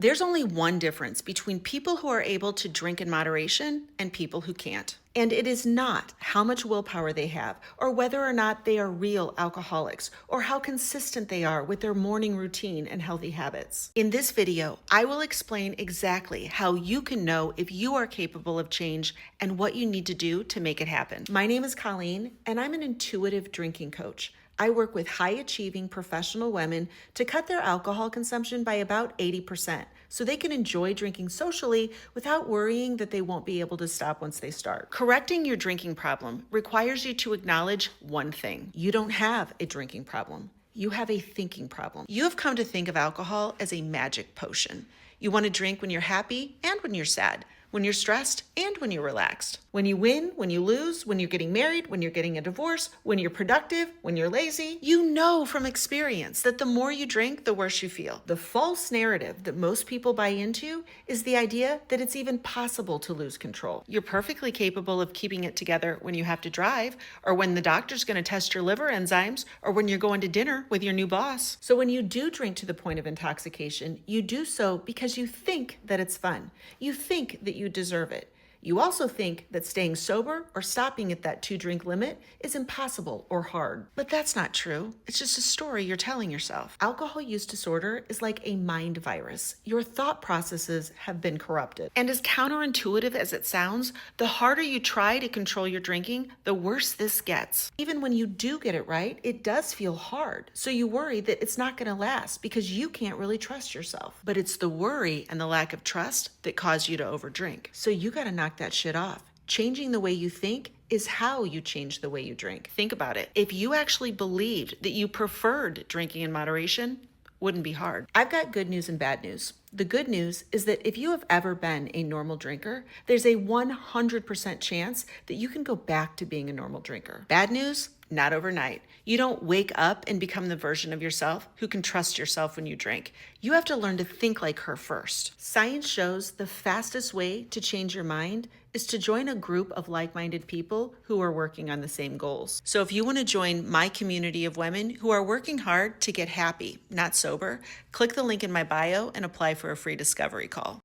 There's only one difference between people who are able to drink in moderation and people who can't. And it is not how much willpower they have, or whether or not they are real alcoholics, or how consistent they are with their morning routine and healthy habits. In this video, I will explain exactly how you can know if you are capable of change and what you need to do to make it happen. My name is Colleen, and I'm an intuitive drinking coach. I work with high-achieving professional women to cut their alcohol consumption by about 80% so they can enjoy drinking socially without worrying that they won't be able to stop once they start. Correcting your drinking problem requires you to acknowledge one thing. You don't have a drinking problem. You have a thinking problem. You have come to think of alcohol as a magic potion. You want to drink when you're happy and when you're sad, when you're stressed and when you're relaxed, when you win, when you lose, when you're getting married, when you're getting a divorce, when you're productive, when you're lazy. You know from experience that the more you drink, the worse you feel. The false narrative that most people buy into is the idea that it's even possible to lose control. You're perfectly capable of keeping it together when you have to drive, or when the doctor's going to test your liver enzymes, or when you're going to dinner with your new boss. So when you do drink to the point of intoxication, you do so because you think that it's fun. You think that you deserve it. You also think that staying sober or stopping at that 2-drink limit is impossible or hard. But that's not true. It's just a story you're telling yourself. Alcohol use disorder is like a mind virus. Your thought processes have been corrupted. And as counterintuitive as it sounds, the harder you try to control your drinking, the worse this gets. Even when you do get it right, it does feel hard. So you worry that it's not going to last because you can't really trust yourself. But it's the worry and the lack of trust that cause you to overdrink. So you got to knock that shit off. Changing the way you think is how you change the way you drink. Think about it. If you actually believed that you preferred drinking in moderation, wouldn't be hard. I've got good news and bad news. The good news is that if you have ever been a normal drinker, there's a 100% chance that you can go back to being a normal drinker. Bad news? Not overnight. You don't wake up and become the version of yourself who can trust yourself when you drink. You have to learn to think like her first. Science shows the fastest way to change your mind is to join a group of like-minded people who are working on the same goals. So if you want to join my community of women who are working hard to get happy, not sober, click the link in my bio and apply for a free discovery call.